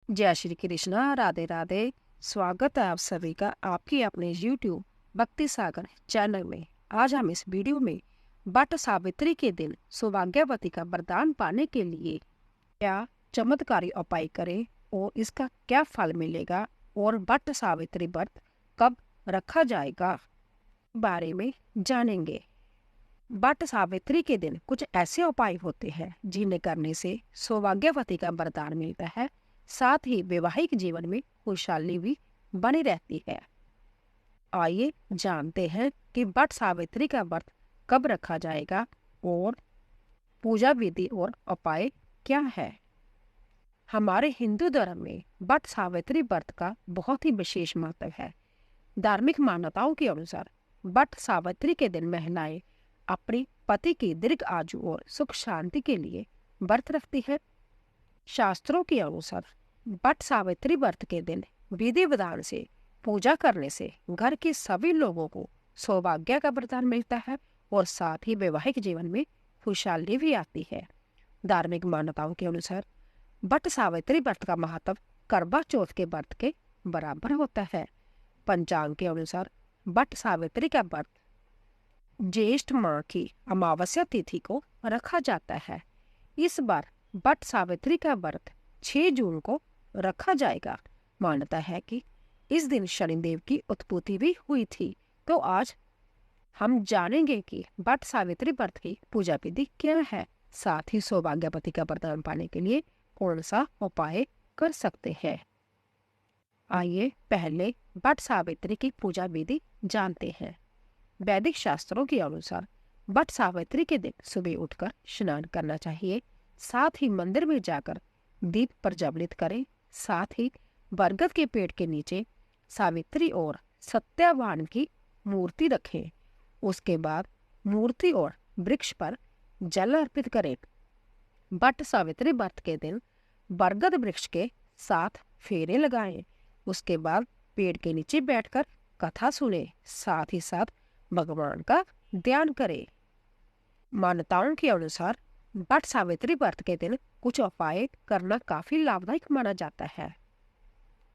जय श्री कृष्णा, राधे राधे। स्वागत है आप सभी का आपकी अपने YouTube भक्ति सागर चैनल में। आज हम इस वीडियो में वट सावित्री के दिन सौभाग्यवती का वरदान पाने के लिए क्या चमत्कारी उपाय करें और इसका क्या फल मिलेगा और वट सावित्री व्रत कब रखा जाएगा बारे में जानेंगे। वट सावित्री के दिन कुछ ऐसे उपाय होते हैं जिन्हें करने से सौभाग्यवती का वरदान मिलता है, साथ ही वैवाहिक जीवन में खुशहाली भी बनी रहती है। आइए जानते हैं कि वट सावित्री का व्रत कब रखा जाएगा और पूजा विधि और उपाय क्या है। हमारे हिंदू धर्म में वट सावित्री व्रत का बहुत ही विशेष महत्व है। धार्मिक मान्यताओं के अनुसार वट सावित्री के दिन महिलाएं अपने पति की दीर्घ आयु और सुख शांति के लिए व्रत रखती है। शास्त्रों के अनुसार वट सावित्री व्रत के दिन विधि विधान से पूजा करने से घर के सभी लोगों को सौभाग्य का वरदान मिलता है और साथ ही वैवाहिक जीवन में खुशहाली भी आती है। धार्मिक मान्यताओं के अनुसार वट सावित्री व्रत का महत्व करवा चौथ के व्रत के बराबर होता है। पंचांग के अनुसार वट सावित्री का व्रत ज्येष्ठ माह की अमावस्या तिथि को रखा जाता है। इस बार वट सावित्री का व्रत 6 जून को रखा जाएगा। मान्यता है कि इस दिन शनिदेव की उत्पत्ति भी हुई थी। तो आज हम जानेंगे कि वट सावित्री व्रत की पूजा विधि क्या है, साथ ही सौभाग्यवती का वरदान पाने के लिए कौन सा उपाय कर सकते हैं। आइए पहले वट सावित्री की पूजा विधि जानते हैं। वैदिक शास्त्रों के अनुसार वट सावित्री के दिन सुबह उठकर स्नान करना चाहिए, साथ ही मंदिर में जाकर दीप प्रज्वलित करें। साथ ही बरगद के पेड़ के नीचे सावित्री और सत्यवान की मूर्ति रखें। उसके बाद मूर्ति और वृक्ष पर जल अर्पित करें। वट सावित्री व्रत के दिन बरगद वृक्ष के साथ फेरे लगाएं। उसके बाद पेड़ के नीचे बैठकर कथा सुने, साथ ही साथ भगवान का ध्यान करें। मान्यताओं के अनुसार वट सावित्री व्रत के दिन कुछ उपाय करना काफी लाभदायक माना जाता है।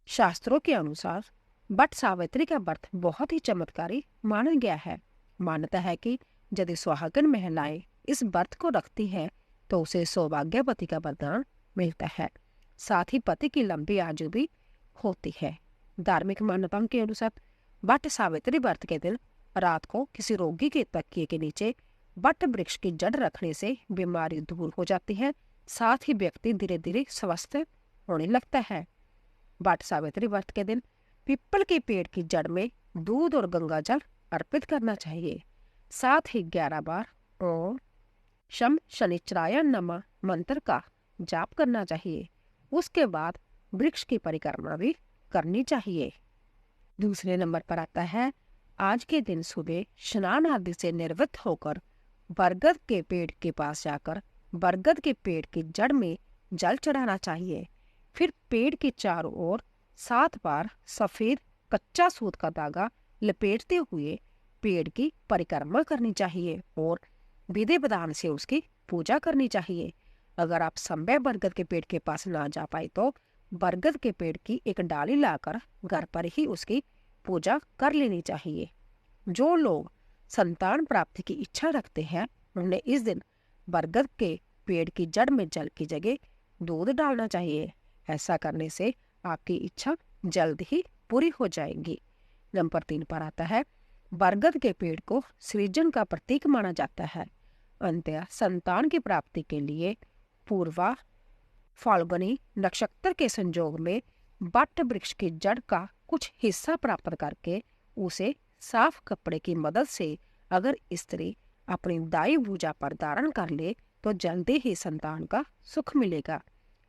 शास्त्रों के अनुसार वट सावित्री का व्रत बहुत ही चमत्कारी माना गया है। मान्यता है कि यदि सुहागन महिलाएं इस व्रत को रखती हैं तो उसे सौभाग्यवती का वरदान मिलता है, साथ ही पति की लंबी आयु भी होती है। धार्मिक मान्यताओं के अनुसार वट सावित्री व्रत के दिन रात को किसी रोगी के तकिए के नीचे वट वृक्ष की जड़ रखने से बीमारी दूर हो जाती है, साथ ही व्यक्ति धीरे धीरे स्वस्थ होने लगता है। वट सावित्री व्रत के दिन पीपल के पेड़ की जड़ में दूध और गंगा जल अर्पित करना चाहिए। साथ ही 11 बार ओम शम शनिचराय नमः मंत्र का जाप करना चाहिए। उसके बाद वृक्ष की परिक्रमा भी करनी चाहिए। दूसरे नंबर पर आता है, आज के दिन सुबह स्नान आदि से निवृत्त होकर बरगद के पेड़ के पास जाकर बरगद के पेड़ की जड़ में जल चढ़ाना चाहिए। फिर पेड़ के चारों ओर 7 बार सफेद कच्चा सूत का धागा लपेटते हुए पेड़ की परिक्रमा करनी चाहिए और विधि विधान से उसकी पूजा करनी चाहिए। अगर आप संभव बरगद के पेड़ के पास ना जा पाए तो बरगद के पेड़ की एक डाली लाकर घर पर ही उसकी पूजा कर लेनी चाहिए। जो लोग संतान प्राप्ति की इच्छा रखते हैं उन्हें इस दिन बरगद के पेड़ की जड़ में जल की जगह दूध डालना चाहिए। ऐसा करने से आपकी इच्छा जल्द ही पूरी हो जाएगी। नंबर 3 पर आता है, बरगद के पेड़ को सृजन का प्रतीक माना जाता है। अंततः संतान की प्राप्ति के लिए पूर्वा फाल्गुनी नक्षत्र के संयोग में वट वृक्ष की जड़ का कुछ हिस्सा प्राप्त करके उसे साफ कपड़े की मदद से अगर स्त्री अपनी दाई भुजा पर धारण कर ले तो जल्दी ही संतान का सुख मिलेगा।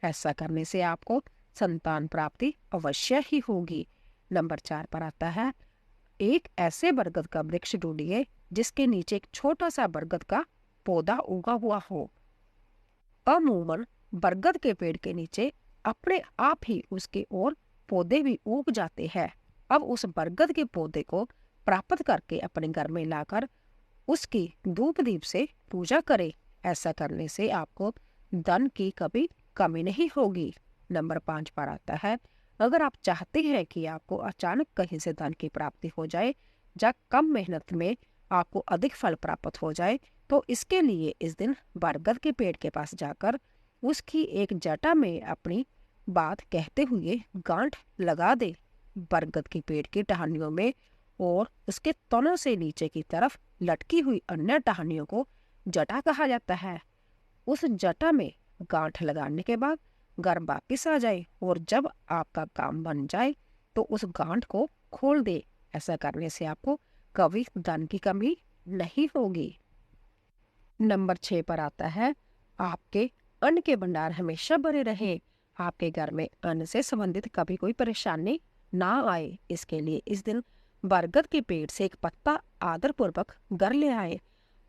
ऐसा करने से आपको संतान प्राप्ति अवश्य ही होगी। नंबर 4 पर आता है, एक ऐसे बरगद का वृक्ष ढूंढिए जिसके नीचे एक छोटा सा बरगद का पौधा उगा हुआ हो। अमूमन बरगद के पेड़ के नीचे अपने आप ही उसके और पौधे भी उग जाते हैं। अब उस बरगद के पौधे को प्राप्त करके अपने घर में लाकर उसकी धूप दीप से पूजा करें। ऐसा करने से आपको धन की कभी कमी नहीं होगी। नंबर 5 पर आता है, अगर आप चाहते हैं कि आपको अचानक कहीं से धन की प्राप्ति हो जाए या कम मेहनत में आपको अधिक फल प्राप्त हो जाए, तो इसके लिए इस दिन बरगद के पेड़ के पास जाकर उसकी एक जटा में अपनी बात कहते हुए गांठ लगा दे। बरगद के पेड़ की टहनियों में और उसके तनों से नीचे की तरफ लटकी हुई अन्य टहनियों को जटा कहा जाता है। उस जटा में गांठ लगाने के बाद घर वापिस आ जाए और जब आपका काम बन जाए तो उस गांठ को खोल दे। ऐसा करने से आपको कभी धन की कमी नहीं होगी। नंबर 6 पर आता है, आपके अन्न के भंडार हमेशा भरे रहे, आपके घर में अन्न से संबंधित कभी कोई परेशानी ना आए। इसके लिए इस दिन बरगद के पेड़ से एक पत्ता आदर पूर्वक घर ले आए।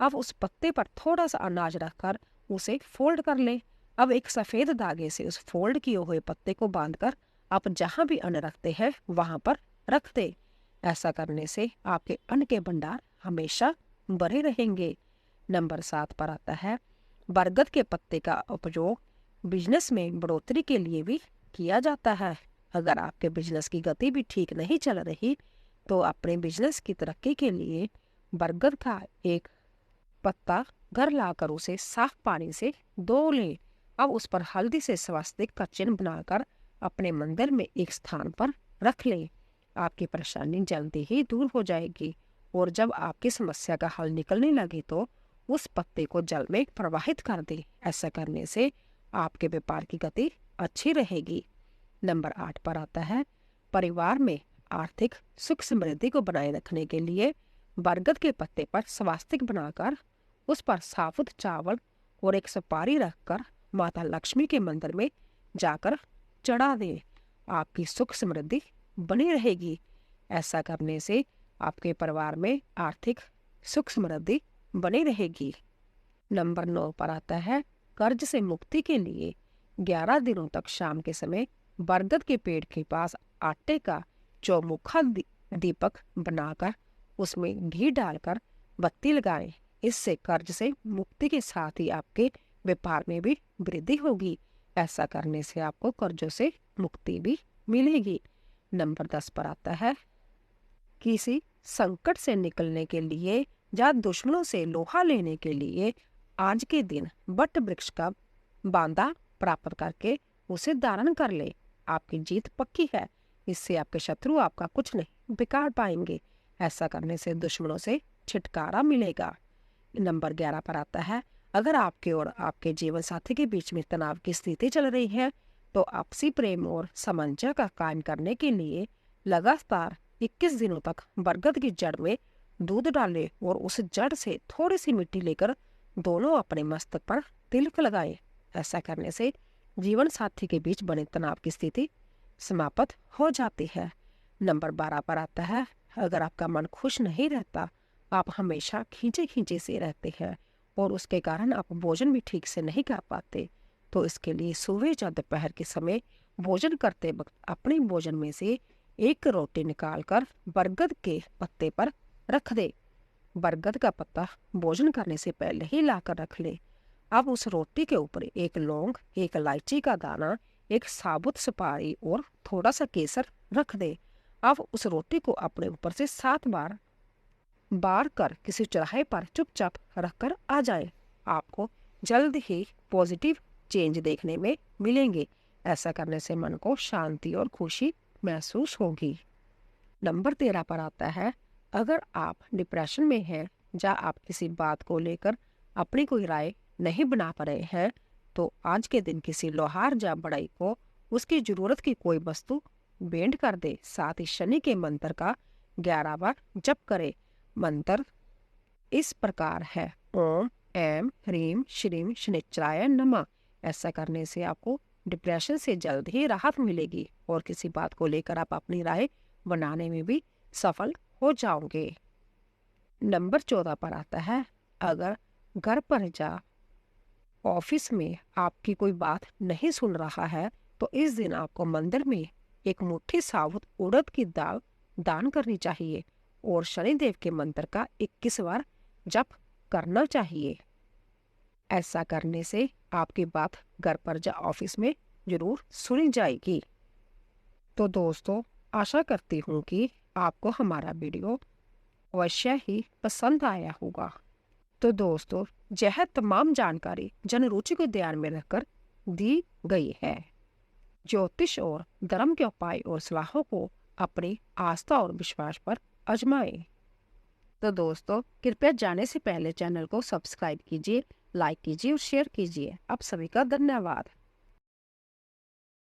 अब उस पत्ते पर थोड़ा सा अनाज रखकर उसे फोल्ड कर ले। अब एक सफेद धागे से उस फोल्ड किए हुए पत्ते को बांधकर आप जहां भी अन्न रखते हैं वहां पर रख दे। ऐसा करने से आपके अन्न के भंडार हमेशा भरे रहेंगे। नंबर 7 पर आता है, बरगद के पत्ते का उपयोग बिजनेस में बढ़ोतरी के लिए भी किया जाता है। अगर आपके बिजनेस की गति भी ठीक नहीं चल रही तो अपने बिजनेस की तरक्की के लिए बरगद का एक पत्ता घर लाकर उसे साफ पानी से धो ले। अब उस पर हल्दी से स्वास्तिक का चिन्ह बनाकर अपने मंदिर में एक स्थान पर रख ले। आपकी परेशानी जल्दी ही दूर हो जाएगी और जब आपकी समस्या का हल निकलने लगे तो उस पत्ते को जल में प्रवाहित कर दे। ऐसा करने से आपके व्यापार की गति अच्छी रहेगी। नंबर 8 पर आता है, परिवार में आर्थिक सुख समृद्धि को बनाए रखने के लिए बरगद के पत्ते पर स्वास्तिक बनाकर उस पर साबुत चावल और एक सुपारी रखकर माता लक्ष्मी के मंदिर में जाकर चढ़ा दे। आपकी सुख समृद्धि बनी रहेगी। ऐसा करने से आपके परिवार में आर्थिक सुख समृद्धि बनी रहेगी। नंबर 9 पर आता है, कर्ज से मुक्ति के लिए 11 दिनों तक शाम के समय बरगद के पेड़ के पास आटे का चौमुखा दीपक बनाकर उसमें घी डालकर बत्ती लगाएं। इससे कर्ज से मुक्ति के साथ ही आपके व्यापार में भी वृद्धि होगी। ऐसा करने से आपको कर्जों से मुक्ति भी मिलेगी। नंबर 10 पर आता है, किसी संकट से निकलने के लिए या दुश्मनों से लोहा लेने के लिए आज के दिन वट वृक्ष का बांदा प्राप्त करके उसे धारण कर ले। आपकी जीत पक्की है। इससे आपके शत्रु आपका कुछ नहीं बिगाड़ पाएंगे। ऐसा करने से दुश्मनों से छुटकारा मिलेगा। नंबर 11 पर आता है, अगर आपके और आपके जीवन साथी के बीच में तनाव की स्थिति चल रही है तो आपसी प्रेम और सामंजस्य का कायम करने के लिए लगातार 21 दिनों तक बरगद की जड़ में दूध डालें और उस जड़ से थोड़ी सी मिट्टी लेकर दोनों अपने मस्तक पर तिलक लगाएं। ऐसा करने से जीवन साथी के बीच बने तनाव की स्थिति समाप्त हो जाती है। नंबर 12 पर आता है, अगर आपका मन खुश नहीं रहता, आप हमेशा खींचे खींचे से रहते हैं और उसके कारण आप भोजन भी ठीक से नहीं कर पाते, तो इसके लिए सुबह या दोपहर के समय भोजन करते वक्त अपने भोजन में से एक रोटी निकालकर बरगद के पत्ते पर रख दे। बरगद का पत्ता भोजन करने से पहले ही लाकर रख ले। अब उस रोटी के ऊपर एक लौंग, एक इलायची का दाना, एक साबुत सुपारी और थोड़ा सा केसर रख दे। अब उस रोटी को अपने ऊपर से 7 बार बार कर किसी चौराहे पर चुपचाप रखकर आ जाए। आपको जल्द ही पॉजिटिव चेंज देखने में मिलेंगे। ऐसा करने से मन को शांति और खुशी महसूस होगी। नंबर 13 पर आता है, अगर आप डिप्रेशन में हैं या आप किसी बात को लेकर अपनी कोई राय नहीं बना पा रहे हैं तो आज के दिन किसी लोहार या बढ़ई को उसकी जरूरत की कोई वस्तु भेंट कर दे। साथ ही शनि के मंत्र का 11 बार जप करे। मंत्र इस प्रकार है, ओम ऐम ह्रीम श्रीम शनिश्चराय नमः। ऐसा करने से आपको डिप्रेशन से जल्द ही राहत मिलेगी और किसी बात को लेकर आप अपनी राय बनाने में भी सफल हो जाओगे। नंबर 14 पर आता है, अगर घर पर या ऑफिस में आपकी कोई बात नहीं सुन रहा है तो इस दिन आपको मंदिर में एक मुट्ठी साबुत उड़द की दाल दान करनी चाहिए और शनिदेव के मंत्र का 21 बार जप करना चाहिए। ऐसा करने से आपकी बात घर पर या ऑफिस में जरूर सुनी जाएगी। तो दोस्तों, आशा करती हूँ कि आपको हमारा वीडियो अवश्य ही पसंद आया होगा। तो दोस्तों, यह तमाम जानकारी जन रुचि को ध्यान में रखकर दी गई है। ज्योतिष और धर्म के उपाय और सलाहों को अपनी आस्था और विश्वास पर आजमाएं। तो दोस्तों, कृपया जाने से पहले चैनल को सब्सक्राइब कीजिए, लाइक कीजिए और शेयर कीजिए। आप सभी का धन्यवाद।